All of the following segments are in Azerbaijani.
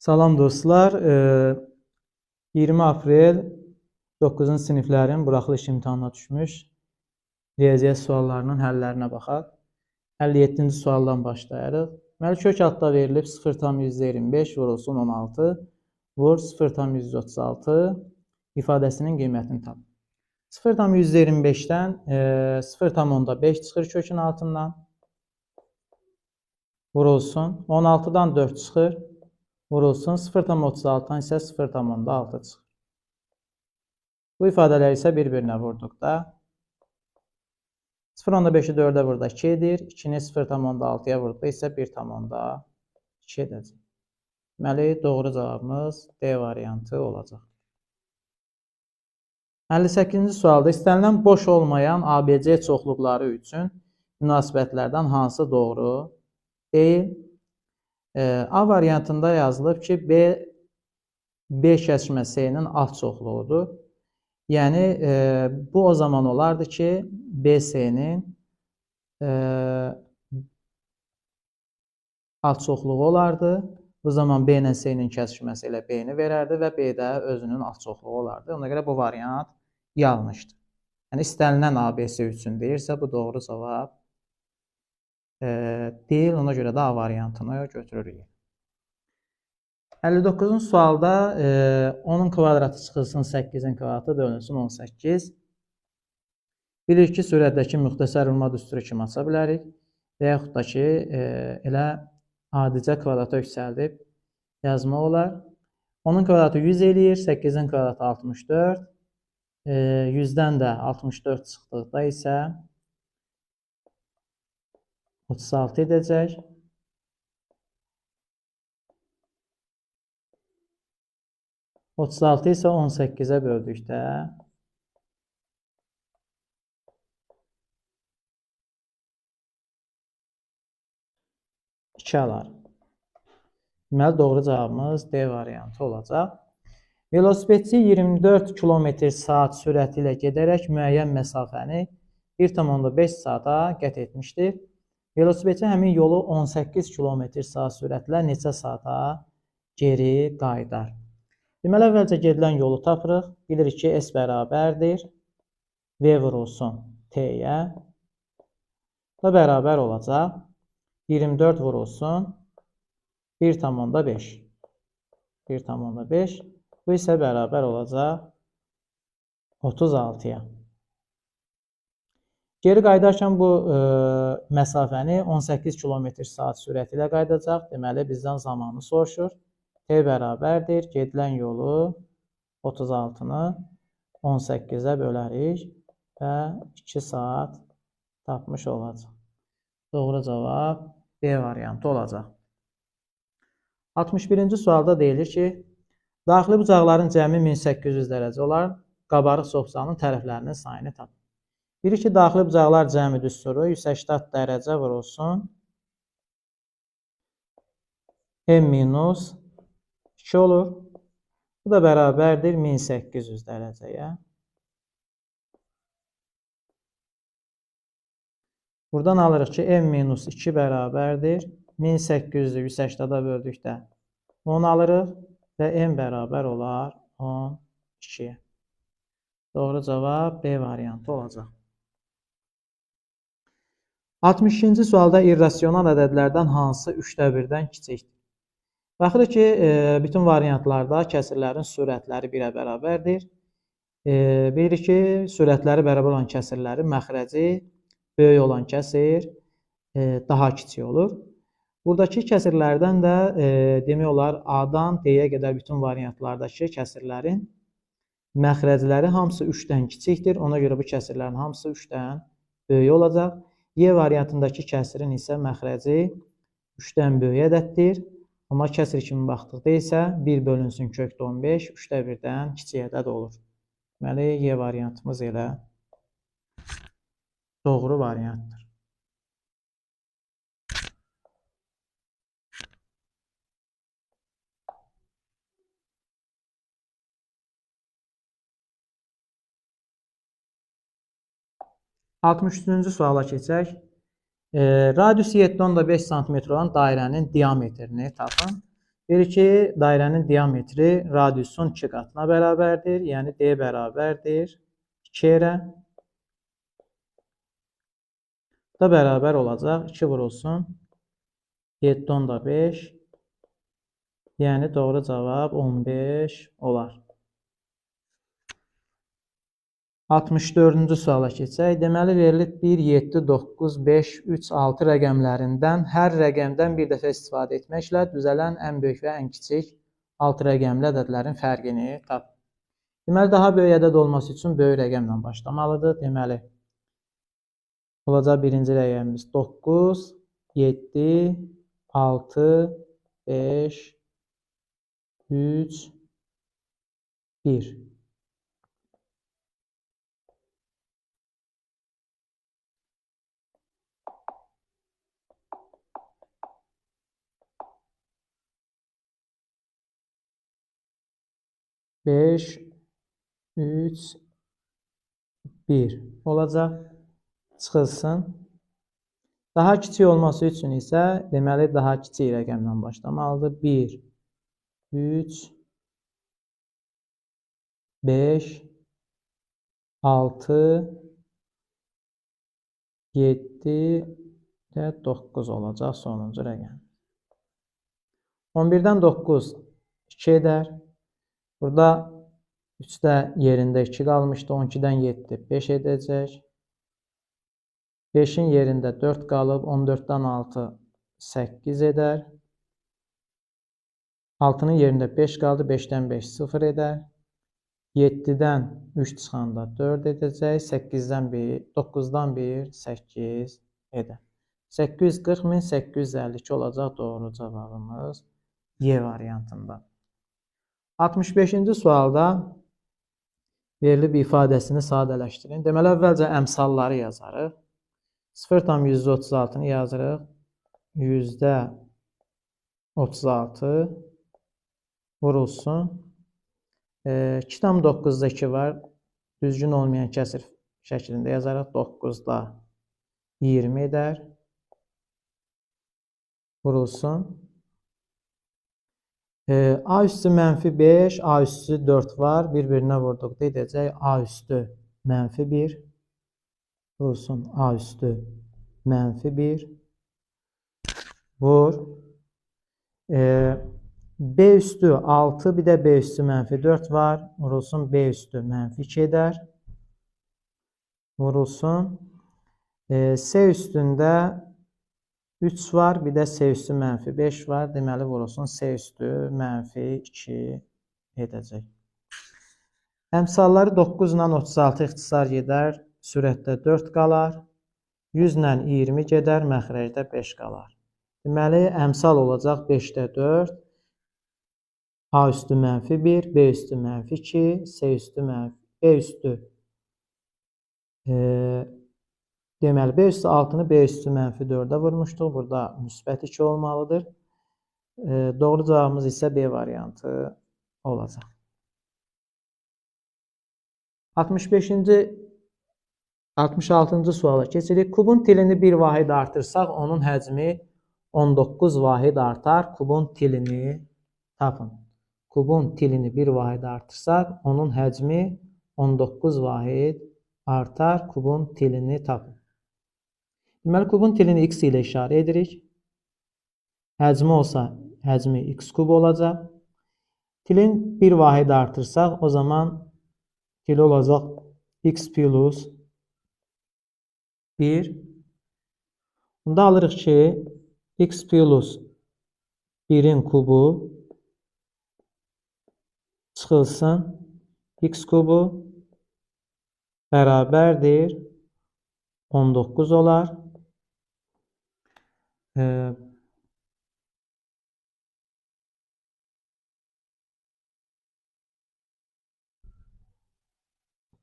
Salam dostlar. 20 aprel 9-cu siniflərin buraxılış imtahanına düşmüş riyaziyyat suallarının həllərinə baxaq. 57-ci sualdan başlayarıq. Deməli, kök altda verilib 0,25 vurulsun 16 vur 0,136 ifadəsinin qiymətini tap. 0,125-dən 0,5 çıxır kökün altından vurulsun. 16-dan 4 çıxır. Vurulsun 0,36-dan isə 0,6 çıxır. Bu ifadələri isə bir-birinə vurduqda 0,5-i 4-ə vurda 2 edir. 2-ni 0,6-ya vurduqda isə 1,2 edəcək. Deməli, doğru cavabımız D variantı olacaq. 58-ci sualda istənilən boş olmayan ABC çoxluqları üçün münasibətlərdən hansı doğru deyil? A variantında yazılıb ki, B kəsmə S-nin alt çoxluğudur. Yəni, bu o zaman olardı ki, BS-nin alt çoxluğu olardı. Bu zaman B ilə S-nin kəsişməsi ilə B-ni verərdi və B də özünün alt çoxluğu olardı. Ona görə bu variant yanlışdır. Yəni, istənilən ABC üçün deyirsə, bu doğru cavab deyil. Ona görə də A variantını götürürük. 59-cu sualda 10-un kvadratı çıxılsın 8-in kvadratı bölünsün 18. Bilir ki, sürətdəki müxtəsər vurma düsturu kimi aça bilərik. Və yaxud da ki, elə adicə kvadrata yüksəldib yazma olar. 10-un kvadratı 100 eləyir, 8-in kvadratı 64. 100-dən də 64 çıxdıqda isə 36 edəcək. 36 isə 18-ə böldükdə 2 alar. Deməli, doğru cavabımız D variantı olacaq. Velosipedçi 24 km/saat sürəti ilə gedərək müəyyən məsafəni 1,5 saata qət etmişdir. Velosipedçi həmin yolu 18 km/saat sürətlə neçə saata geri qayıdar? Deməli, əvvəlcə gedilən yolu tapırıq. Bilirik ki, S bərabərdir. V vurulsun T-yə. Da bərabər olacaq. 24 vurulsun 1,5. 1,5. Bu isə bərabər olacaq 36-ya. Geri qayıdarkən bu məsafəni 18 km/saat sürəti ilə qaydacaq. Deməli, bizdən zamanı soruşur. T bərabərdir. Gedilən yolu 36-nı 18-ə bölərik və 2 saat tapmış olacaq. Doğru cavab B variantı olacaq. 61-ci sualda deyilir ki, daxili bucaqların cəmi 1800 dərəcə olar, qabarıq çoxbucağının tərəflərinin sayını tap. Bilir ki, daxili bucaqlar cəmi düsturu 180 dərəcə vurulsun M-2 olur. Bu da bərabərdir 1800 dərəcəyə. Buradan alırıq ki, M-2 bərabərdir 1800-ü 180-də böldükdə 10 alırıq və M bərabər olar 12-yə. Doğru cavab B variantı olacaq. 62-ci sualda irrasional ədədlərdən hansı 3/1-dən kiçikdir? Baxırıq ki, bütün variantlarda kəsirlərin sürətləri 1-ə bərabərdir. Bilirik ki, sürətləri bərabər olan kəsirlərin məxrəci böyük olan kəsir daha kiçik olur. Buradakı kəsirlərdən də demək olar A-dan D-yə qədər bütün variantlardakı kəsirlərin məxrəcləri hamısı 3-dən kiçikdir. Ona görə bu kəsirlərin hamısı 3-dən böyük olacaq. Y variantındakı kəsirin isə məxrəci 3-dən böyük ədəddir. Amma kəsir kimi baxdıqda isə 1 bölünsün kökdə 15, 3/1-dən kiçik ədəd olur. Deməli, Y variantımız elə doğru variantdır. (63-cü suala keçək. Radiusu 7,5 cm olan dairənin diametrini tapın. Deyir ki, dairənin diametri radiusun 2 qatına bərabərdir. Yəni D bərabərdir 2-yə. Da bərabər olacaq 2 vurulsun 7.5. Yəni doğru cavab 15 olar. 64-cü suala keçək. Deməli, verilib 1, 7, 9, 5, 3, 6 rəqəmlərindən hər rəqəmdən bir dəfə istifadə etməklə düzələn ən böyük və ən kiçik 6 rəqəmli ədədlərin fərqini tap. Deməli, daha böyük ədəd olması üçün böyük rəqəmlə başlamalıdır. Deməli, olacaq birinci rəqəmimiz 9, 7, 6, 5, 3, 1. 5, 3, 1 olacaq. Çıxılsın. Daha kiçik olması üçün isə deməli daha kiçik rəqəmdən başlamalıdır. 1, 3, 5, 6, 7 və 9 olacaq sonuncu rəqəm. 11-dən 9 2 edər. Burada 3-də yerində 2 qalmışdı. 12-dən 7 5 edəcək. 5-in yerində 4 qalıb. 14-dən 6 8 edər. 6-nın yerində 5 qaldı. 5-dən 5 0 edər. 7-dən 3 çıxanda 4 edəcək. 8-dən 1, 9-dan 1 8 edər. 840.852 olacaq doğru cavabımız Y variantında. 65-ci sualda verilib ifadəsini sadələşdirin. Deməli, əvvəlcə əmsalları yazarıq. 0,136-nı yazırıq. %36 vurulsun. 2,9-da 2 var. Düzgün olmayan kəsir şəklində yazarıq. 9-da 20 edər. Vurulsun. A üstü -5, A üstü 4 var. Bir-birinə vurduqda edəcək A üstü -1. Vurulsun A üstü -1. Vur. B üstü 6, bir də B üstü -4 var. Vurulsun B üstü -2 edər. Vurulsun. C üstündə 3 var, bir də C üstü -5 var. Deməli, vurulsun C üstü -2 edəcək. Əmsalları 9 ilə 36 ixtisar gedər. Sürətdə 4 qalar. 100 ilə 20 gedər. Məxrəcdə 5 qalar. Deməli, əmsal olacaq 5-də 4. A üstü -1, B üstü -2, C üstü B üstü. Deməli, B üstü 6-nı B üstü -4-ə vurmuşduq. Burada müsbət 2 olmalıdır. Doğru cavabımız isə B variantı olacaq. 66-cı suala keçirik. Kubun tilini bir vahid artırsaq, onun həcmi 19 vahid artar. Kubun tilini tapın. Kubun tilini bir vahid artırsaq, onun həcmi 19 vahid artar. Kubun tilini tapın. Deməli, kubun tilini x ilə işarə edirik. Həcmi olsa, həcmi x kub olacaq. Tilin bir vahid artırsaq, o zaman tili olacaq x plus 1. Bunda alırıq ki, x plus 1-in kubu çıxılsın. X kubu bərabərdir 19 olar.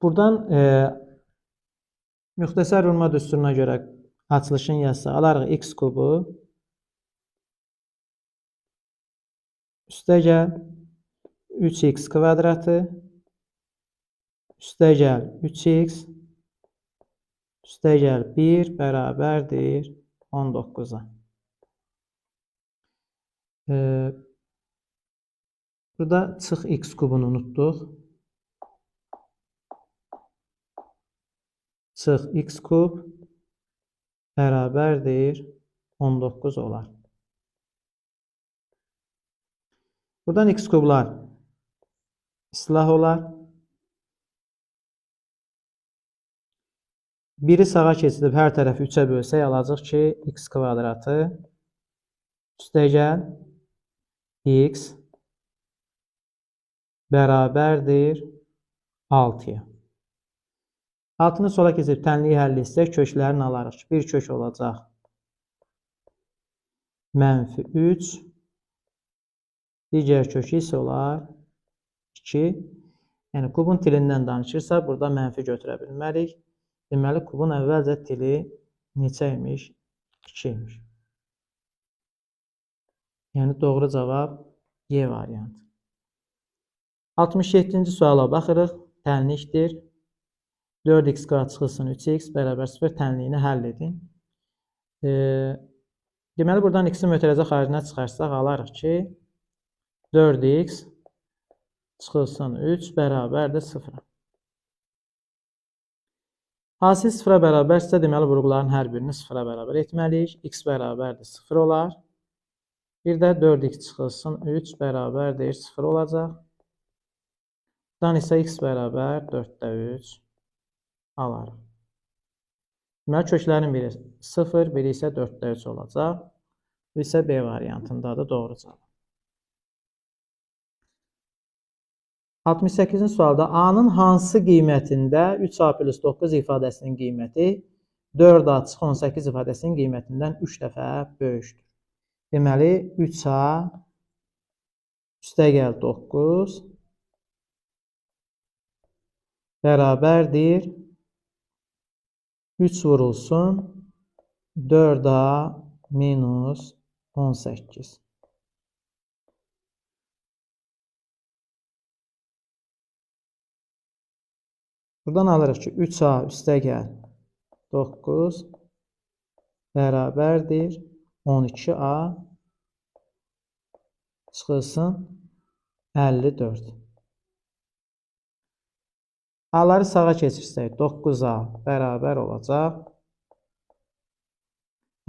Buradan müxtəsər vurma düsturuna görə açılışın yazsa alarıq x kubu üstəgəl 3x kvadratı üstəgəl 3x üstəgəl 1 bərabərdir 19-a. Burada çıx x kubunu unutduq. Çıx x kub bərabərdir 19 olar. Buradan x kublar islah olar. Biri sağa keçidib hər tərəfi 3-ə bölsək, alacaq ki, x kvadratı üstəgəl x bərabərdir 6-ya. 6-nı sola keçib tənliyi həll etsək, köklərini alarıq ki, bir kök olacaq -3, digər kökü isə olar 2. Yəni, kubun tilindən danışırsa, burada mənfi götürə bilmərik. Deməli, kubun əvvəlcə tili neçə imiş? 2 imiş. Yəni, doğru cavab Y variantı. 67-ci suala baxırıq. Tənlikdir. 4x kvadrat çıxılsın 3x bərabər 0 tənliyini həll edin. Deməli, buradan x-in mötərizə xaricinə çıxarsaq, alarıq ki, 4x çıxılsın 3 bərabərdir 0. Hasil 0-a bərabərsə, deməli, vurğuların hər birini 0-a bərabər etməliyik. X bərabərdir 0 olar. Bir də 4x çıxılsın 3 bərabərdir 0 olacaq. Buradan isə x bərabər 4-də 3 alarıq. Deməli, köklərin biri 0, biri isə 4-də 3 olacaq. Bu isə B variantındadır, doğru cavab. 68-ci sualda A-nın hansı qiymətində 3A plus 9 ifadəsinin qiyməti 4A çıxı 18 ifadəsinin qiymətindən 3 dəfə böyükdür? Deməli, 3A üstəgəl 9 bərabərdir 3 vurulsun 4A minus 18. Buradan alırıq ki, 3A üstəgəl 9 bərabərdir 12A çıxılsın 54. A-ları sağa keçirsək, 9A bərabər olacaq.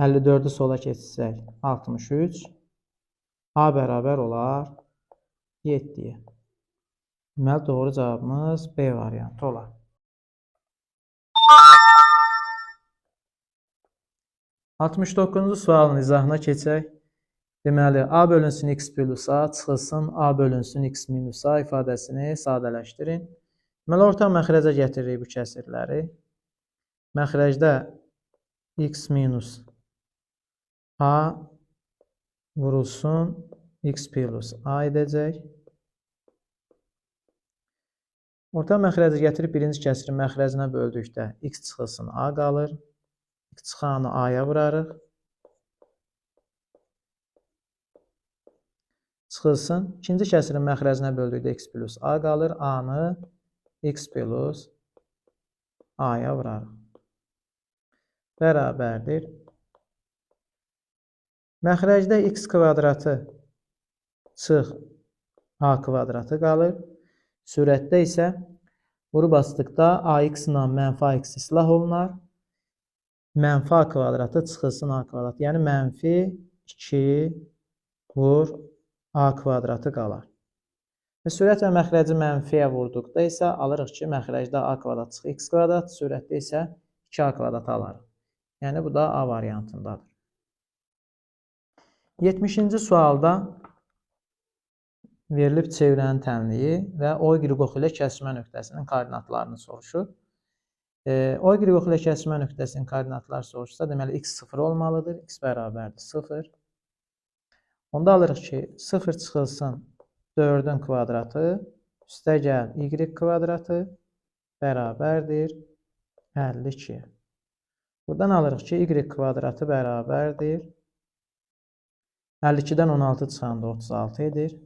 54-ü sola keçirsək, 63. A bərabər olar 7-yə. Deməli, doğru cavabımız B variantı olar. 69-cu sualın izahına keçək. Deməli, A bölünsün x plus A çıxılsın A bölünsün x minus A ifadəsini sadələşdirin. Deməli, orta məxrəcə gətiririk bu kəsirləri. Məxrəcdə x minus A vurulsun x plus A edəcək. Orta məxrəci gətirib birinci kəsirin məxrəcinə böldükdə x çıxılsın A qalır. X çıxanı A-ya vurarıq. Çıxılsın. İkinci kəsirin məxrəcinə böldükdə x plus A qalır. A-nı x plus A-ya vurarıq. Bərabərdir. Məxrəcdə x kvadratı çıx A kvadratı qalır. Sürətdə isə vuru basdıqda AX ilə mənfi AX islah olunar. Mənfi A kvadratı çıxılsın A kvadratı. Yəni, mənfi 2 vur A kvadratı qalar. Və sürət və məxrəci mənfiyə vurduqda isə alırıq ki, məxrəcdə A kvadrat çıx X kvadrat, sürətdə isə 2A kvadrat alarıq. Yəni, bu da A variantındadır. 70-ci sualda verilib çevrənin tənliyi və O-Y oxu ilə kəsişmə nöqtəsinin koordinatlarını soruşur. O-Y oxu ilə kəsişmə nöqtəsinin koordinatları soruşsa, deməli, x 0 olmalıdır. X bərabərdir 0. Onda alırıq ki, 0 çıxılsın 4-ün kvadratı üstəgəl y kvadratı bərabərdir 52. Buradan alırıq ki, y kvadratı bərabərdir 52-dən 16 çıxanda 36 edir.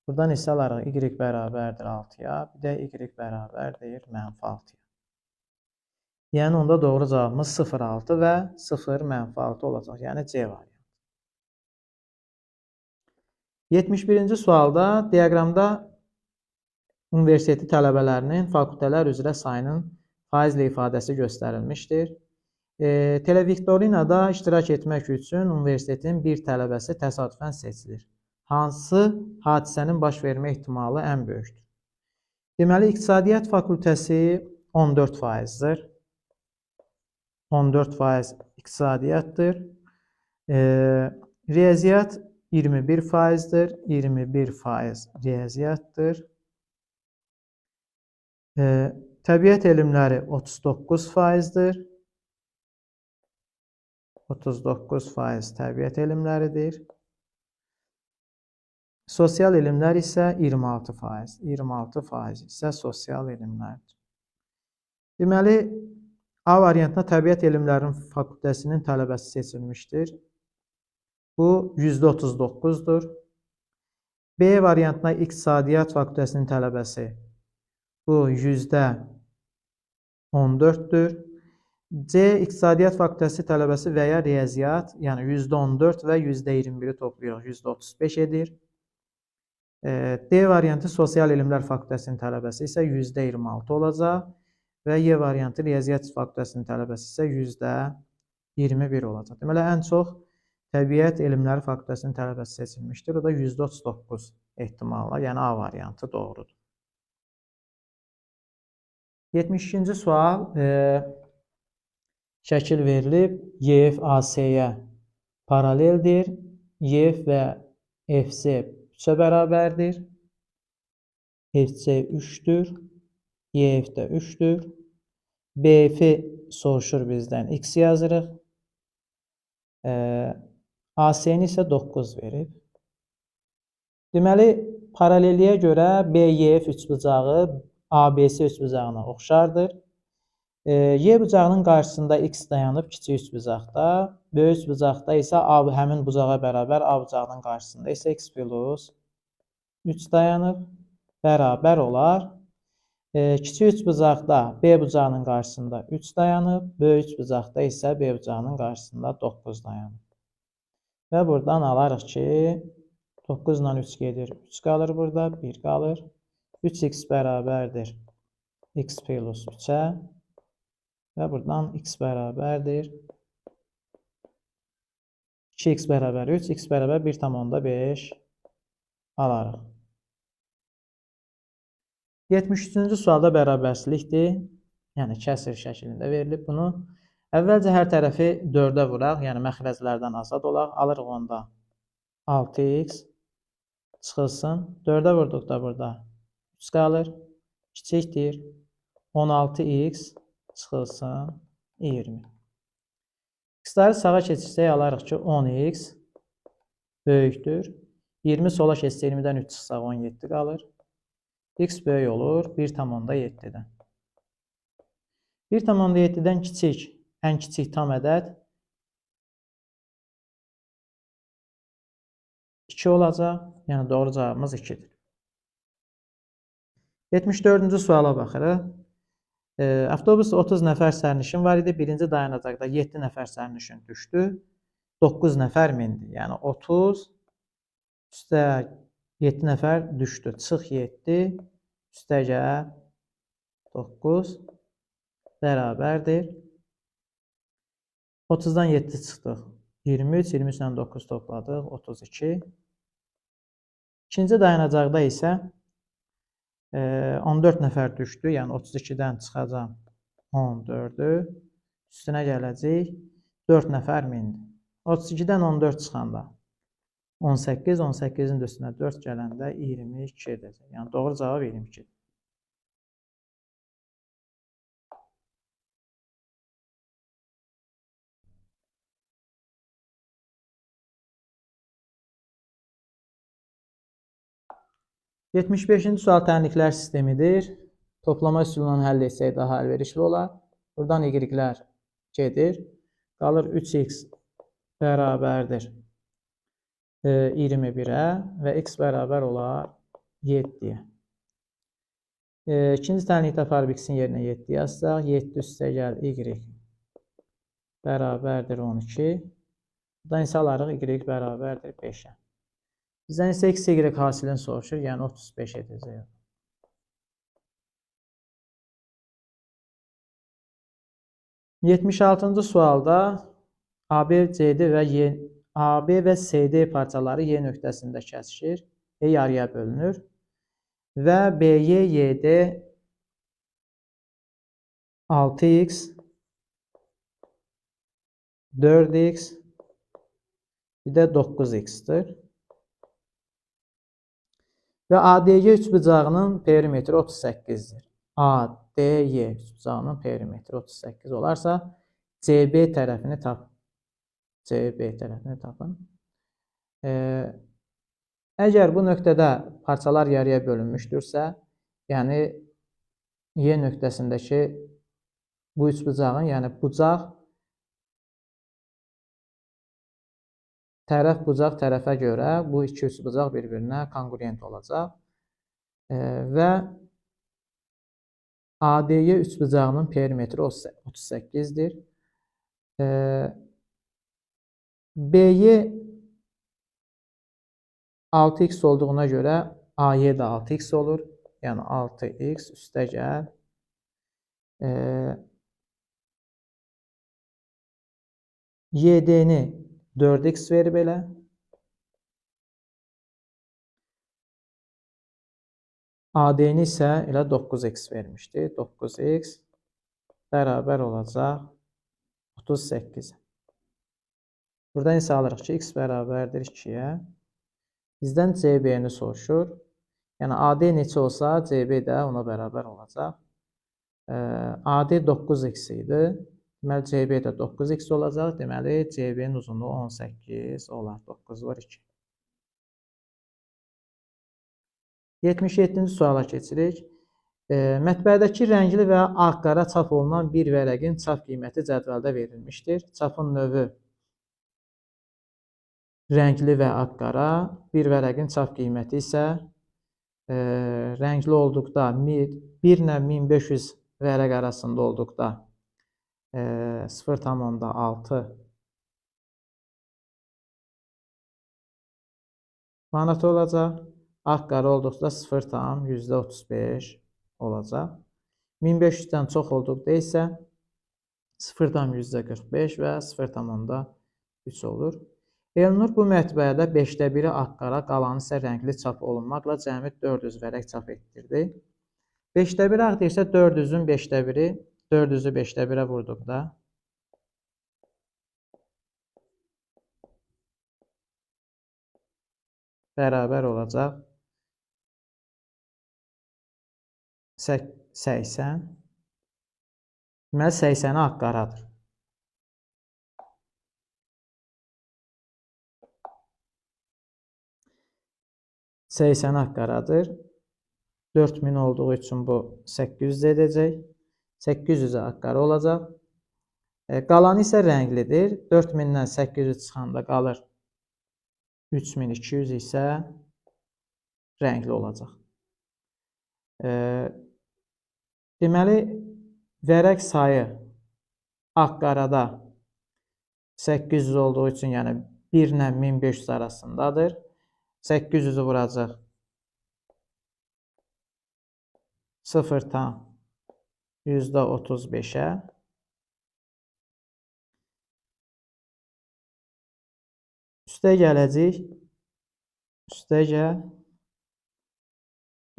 Buradan isə alarıq y bərabərdir 6-ya, bir də y bərabərdir mənfi 6-ya. Yəni, onda doğru cavabımız 0,6 və 0 mənfi 6 olacaq. Yəni, C variantı. 71-ci sualda diaqramda universiteti tələbələrinin fakültələr üzrə sayının faizlə ifadəsi göstərilmişdir. Televiktorinada iştirak etmək üçün universitetin bir tələbəsi təsadüfən seçilir. Hansı hadisənin baş vermə ehtimalı ən böyükdür? Deməli, İqtisadiyyat fakültəsi 14%-dir. 14% iqtisadiyyatdır. Riyaziyyat 21%-dir. 21% riyaziyyatdır. Təbiət elmləri 39%-dir. 39% təbiət elmləridir. Sosial elmlər isə 26%. 26% isə sosial elmlərdir. Deməli, A variantına təbiət elmlərinin fakültəsinin tələbəsi seçilmişdir. Bu %39-dur. B variantına İqtisadiyyat fakültəsinin tələbəsi. Bu %14-dür. C İqtisadiyyat fakültəsi tələbəsi və ya riyaziyyat, yəni %14 və %21-i toplayaq, %35 edir. D variantı Sosial elmlər fakültəsinin tələbəsi isə %26 olacaq və Y variantı Riyaziyyat fakültəsinin tələbəsi isə %21 olacaq. Deməli, ən çox Təbiət elmləri fakültəsinin tələbəsi seçilmişdir. O da %39 ehtimalla, yəni A variantı doğrudur. 72-ci sual. Şəkil verilib. YF AC-yə paraleldir. YF və FC 3-ə bərabərdir. FC 3-dür. YF də 3-dür. BF soruşur bizdən. X yazırıq. AC-ni isə 9 verib. Deməli, paralelliyə görə BYF üçbucağı ABC üçbucağına oxşardır. Y bucağının qarşısında X dayanıb kiçik üçbucaqda, böyük üçbucaqda isə həmin bucağa bərabər A bucağının qarşısında isə X plus 3 dayanıb, bərabər olar. Kiçik üçbucaqda B bucağının qarşısında 3 dayanıb, böyük üçbucaqda isə B bucağının qarşısında 9 dayanıb. Və buradan alarıq ki, 9 ilə 3 gedir, 3 qalır burada, 1 qalır. 3x bərabərdir X plus 3-ə və buradan X bərabərdir 2x bərabər 3, X bərabər 1,5 alarıq. 73-cü sualda bərabərçilikdir, yəni kəsr şəklində verilib bunu. Əvvəlcə hər tərəfi 4-ə vuraq, yəni məxrəclərdən azad olaq. Alırıq onda 6x çıxılsın. 4-ə vurduqda burada 3 qalır. Kiçikdir. 16x çıxılsın 20. X-ları sağa keçirsək alarıq ki 10x böyükdür. 20 sola keçsə 20-dən 3 çıxsaq 17 qalır. X böyük olur 1,7-dən. 1,7-dən kiçik, ən kiçik tam ədəd 2 olacaq. Yəni doğru cavabımız 2-dir. 74-cü suala baxırıq. Avtobusda 30 nəfər sərnişin var idi. Birinci dayanacaqda 7 nəfər sərnişin düşdü. 9 nəfər mindi. Yəni 30 üstə 7 nəfər düşdü. Çıx 7 üstəgə 9 bərabərdir. 30-dan 7 çıxdıq. 23, 23-dən 9 topladıq. 32. İkinci dayanacaqda isə 14 nəfər düşdü. Yəni 32-dən çıxacaq 14-ü. Üstünə gələcək 4 nəfər mindi. 32-dən 14 çıxanda 18, 18-in üstünə 4 gələndə 22 edəcək. Yəni doğru cavab 22-dir. Yetmiş 5-ci sual tənliklər sistemidir. Toplama üsulundan həll etsək daha əlverişli olar. Buradan y-lər gedir. Qalır 3x bərabərdir 21-ə və x bərabər olar 7-yə. İkinci tənlikdə aparıb x-in yerinə 7 yazsaq, 7 üstə gəl y bərabərdir 12. Buradan isə alarıq y bərabərdir 5-ə. Bizdən isə x, y hasilini soruşur, yəni 35 edəcək. Yetmiş 6-cı sualda AB, CD və AB və CD parçaları Y nöqtəsində kəsişir, yarıya bölünür və BY, YD 6x, 4x, bir də 9x-dir. Və ADY üçbucağının perimetri 38-dir. ADY üçbucağının perimetri 38 olarsa, CB tərəfini tapın. CB tərəfini tapın. Əgər bu nöqtədə parçalar yarıya bölünmüşdürsə, yəni Y nöqtəsindəki bu üçbucağın, yəni bucaq bucaq tərəfə görə bu iki üçbucaq bir-birinə konqurent olacaq və ADY üçbucağının perimetri 38-dir. BY 6x olduğuna görə AY da 6x olur. Yəni 6x üstə gəl. YD-ni 4x verib elə. AD-ni isə elə 9x vermişdi. 9x bərabər olacaq 38. Buradan isə alırıq ki, x bərabərdir 2-yə. Bizdən CB-ni soruşur. Yəni AD neçə olsa, CB də ona bərabər olacaq. AD 9x idi. Deməli, CB də 9x olacaq. Deməli, CB-nin uzunluğu 18 olar. 9 var 2. 77-ci suala keçirik. Mətbəədəki rəngli və ağ-qara çap olunan bir vərəqin çap qiyməti cədvəldə verilmişdir. Çapın növü rəngli və ağ-qara, bir vərəqin çap qiyməti isə rəngli olduqda 1 ilə 1500 vərəq arasında olduqda 0,6 manat olacaq. Ağ-qara olduqda 0,35 olacaq. 1500-dən çox olduqda isə 0,45 və 0,3 olur. Elnur bu mətbəədə 5də 1-i ağ-qara, qalanı isə rəngli çap olunmaqla cəmi 400 vərəq çap etdirdi. 5də 1 ağ deyirsə 400-ün 5də 1-i, 400-ü 5də 1-ə vurduqda bərabər olacaq 80. Deməli, 80-i ağ-qaradır. 80 ağ-qaradır. 4000 olduğu üçün bu 800 edəcək. 800-ə ağ-qara olacaq. Qalanı isə rənglidir. 4000-dən 800 çıxanda qalır 3200 isə rəngli olacaq. Deməli, vərəq sayı ağ-qarada 800 olduğu üçün, yəni 1 ilə 1500 arasındadır. 800-ü vuracaq 0,35-ə. Üstə gələcək. Üstə gəl.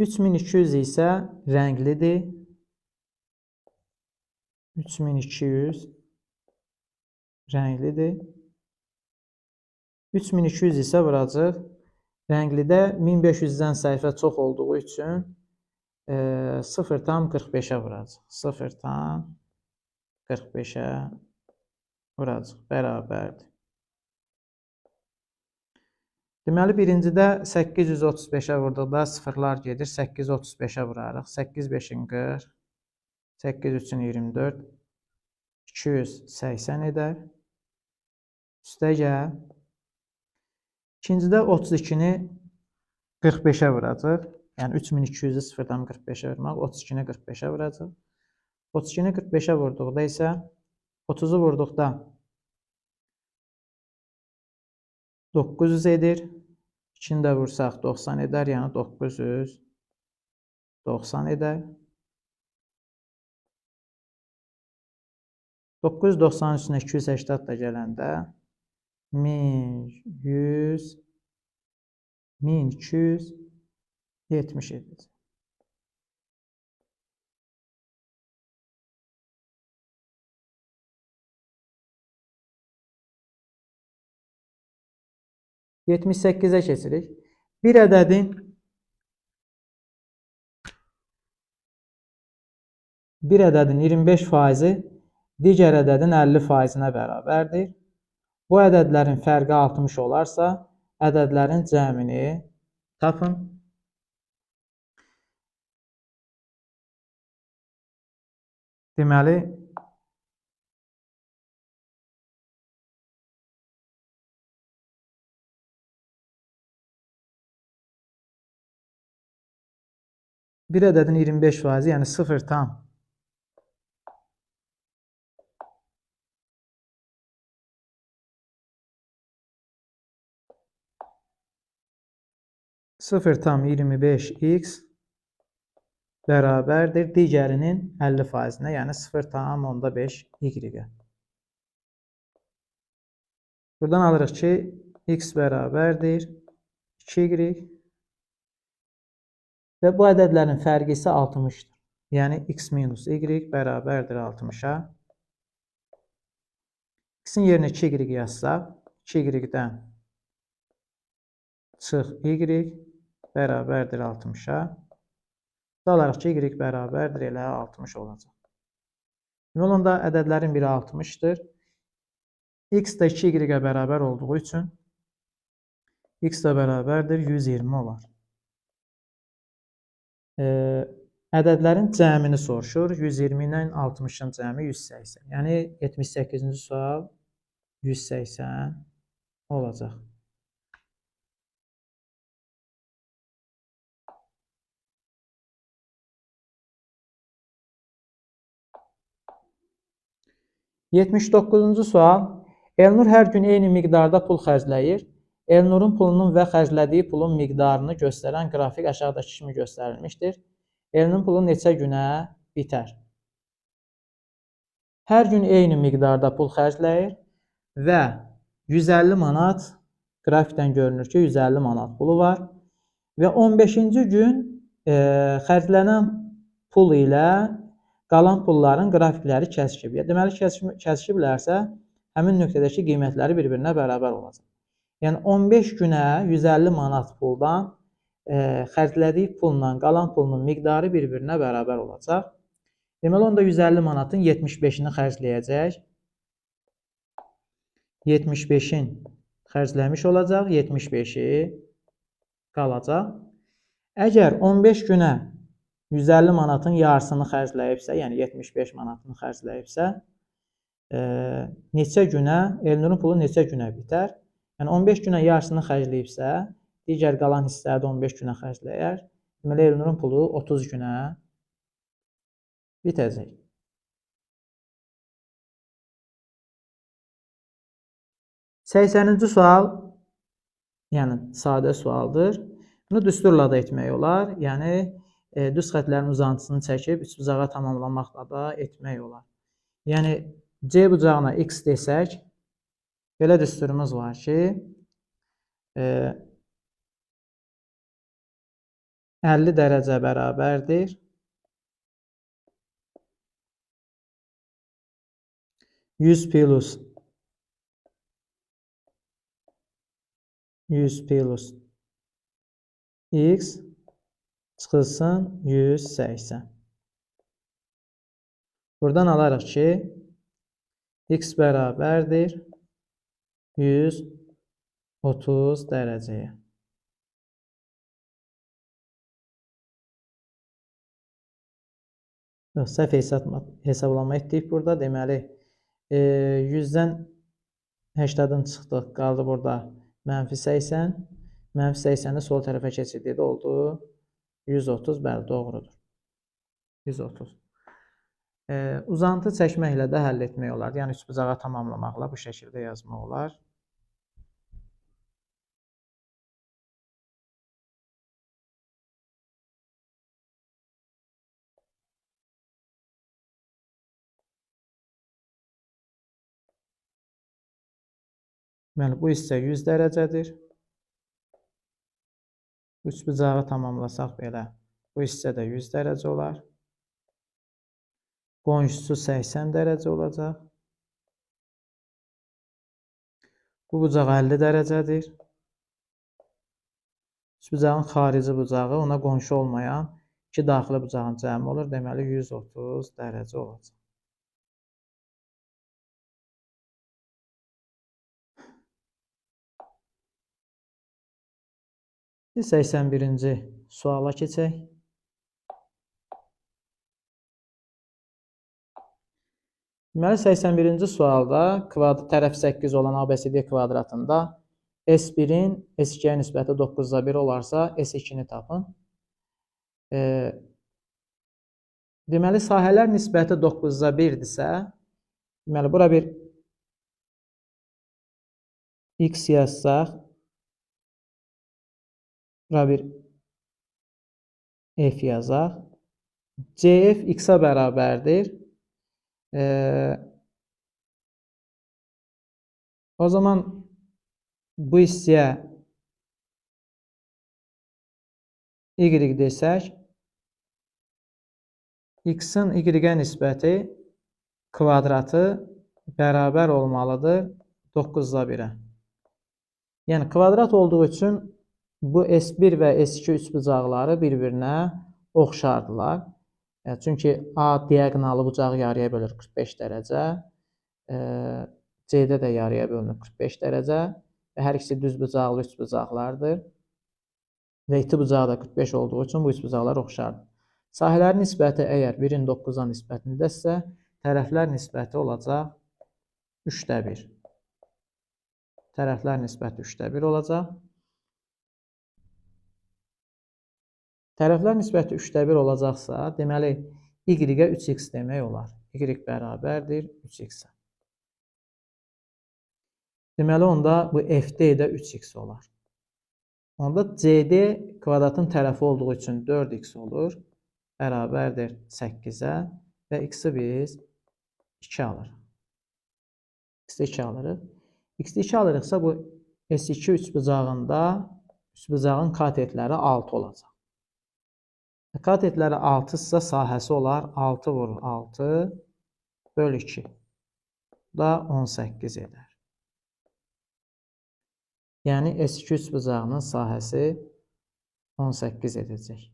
3200 isə rənglidir. 3200 rənglidir. 3200 isə vuracaq. Rənglidə 1500-dən səhifə çox olduğu üçün 0,45-ə vuracaq. 0,45-ə vuracaq. Bərabərdir. Deməli, birincidə 835-ə vurduqda sıfırlar gedir. 835-ə vurarıq. 8 5-in 40, 8 3-ün 24, 280 edər. Üstə gəl. İkincidə 32-ni 45-ə vuracaq. Yəni 3200-ü 0,45-ə vurmaq. 32-ni 45-ə vuracaq. 32-ni 45-ə vurduqda isə 30-u vurduqda 900 edir. 2-ni də vursaq 90 edər, yəni 990 edər. 990-ın üstünə 280 da gələndə 1270 edəcək. Yetmiş 8-ə keçirik. Bir ədədin 25%-i digər ədədin 50%-nə bərabərdir. Bu ədədlərin fərqi 60 olarsa, ədədlərin cəmini tapın. Deməli, bir ədədin 25%, yəni 0,25x bərabərdir digərinin 50%-nə, yəni 0,5y-ə. Buradan alırıq ki, x bərabərdir 2y və bu ədədlərin fərqi isə 60-dır. Yəni x minus y bərabərdir 60-a. X-in yerinə 2y yazsaq, 2y-dən çıx y bərabərdir 60-a. Alaraq ki, y bərabərdir elə 60 olacaq. Deməli, onda ədədlərin biri 60-dır. X də 2y-ə bərabər olduğu üçün x də bərabərdir 120 olar. Ədədlərin cəmini soruşur. 120 ilə 60-ın cəmi 180. Yəni 78-ci sual 180 olacaq. Yetmiş 9-cu sual. Elnur hər gün eyni miqdarda pul xərcləyir. Elnurun pulunun və xərclədiyi pulun miqdarını göstərən qrafik aşağıdakı kimi göstərilmişdir. Elnurun pulu neçə günə bitər? Hər gün eyni miqdarda pul xərcləyir və 150 manat, qrafikdən görünür ki, 150 manat pulu var və 15-ci gün xərclənən pul ilə qalan pulların qrafikləri kəsişib. Deməli, kəsişiblərsə, həmin nöqtədəki qiymətləri bir-birinə bərabər olacaq. Yəni, 15 günə 150 manat puldan xərclədiyi pulla qalan pulunun miqdarı bir-birinə bərabər olacaq. Deməli, onda 150 manatın 75-ini xərcləyəcək. 75-in xərcləmiş olacaq, 75-i qalacaq. Əgər 15 günə 150 manatın yarısını xərcləyibsə, yəni 75 manatını xərcləyibsə, neçə günə, Elnurun pulu neçə günə bitər? Yəni 15 günə yarısını xərcləyibsə, digər qalan hissələri də 15 günə xərcləyər. Deməli, Elnurun pulu 30 günə bitəcək. Səksəninci sual, yəni sadə sualdır. Bunu düsturla da etmək olar. Yəni, düz xətlərin uzantısını çəkib, üçbucağa tamamlamaqla da etmək olar. Yəni, C bucağına x desək, belə düsturumuz var ki, 50 dərəcə bərabərdir 100 plus x çıxılsın 180. Buradan alarıq ki, x bərabərdir 130 dərəcəyə. Səhv hesablama etdik burada. Deməli, 100-dən 80-dən çıxdıq, qaldı burada -80. -80-i sol tərəfə keçirdikdə oldu 130, bəli, doğrudur. 130. Uzantı çəkməklə də həll etmək olar. Yəni, üçbucağa tamamlamaqla bu şəkildə yazmaq olar. Deməli, bu hissə 100 dərəcədir. Üçbucağı tamamlasaq belə, bu hissə də 100 dərəcə olar. Qonşusu 80 dərəcə olacaq. Bu bucaq 50 dərəcədir. Üçbucağın xarici bucağı ona qonşu olmayan iki daxili bucağın cəmi olur. Deməli, 130 dərəcə olacaq. Biz 81-ci suala keçək. Deməli, 81-ci sualda tərəf 8 olan ABCD kvadratında S1-in S2-yə nisbəti 9/1 olarsa, S2-ni tapın. Deməli, sahələr nisbəti 9/1-dirsə, deməli, bura bir X yazsaq, bura bir F yazaq. CF X-a bərabərdir. O zaman bu hissəyə Y desək, X-in Y-ə nisbəti kvadratı bərabər olmalıdır 9/1-ə. Yəni, kvadrat olduğu üçün bu S1 və S2 üçbucaqları bir-birinə oxşardılar. Çünki A diaqonalı bucağı yarıya bölür 45 dərəcə, C-də də yarıya bölünür 45 dərəcə və hər ikisi düzbucaqlı üçbucaqlardır. Və iti bucağı da 45 olduğu üçün bu üçbucaqlar oxşardır. Sahələrin nisbəti əgər 1-in 9-a nisbətindəsə, tərəflər nisbəti olacaq 3/1. Tərəflər nisbəti 3/1 olacaq. Tərəflər nisbəti 3/1 olacaqsa, deməli, Y-ə 3x demək olar. Y bərabərdir 3x-ə. Deməli, onda bu FD də 3x olar. Onda CD kvadratın tərəfi olduğu üçün 4x olur. Bərabərdir 8-ə və x-i biz 2 alırıq. X-i 2 alırıq. X-i 2 alırıqsa, bu S2 üçbucağında üçbucağın katetləri 6 olacaq. Katetləri 6-dırsa sahəsi olar 6 vurur 6 bölü 2. Bu da 18 edər. Yəni, S2 üçbucağının sahəsi 18 edəcək.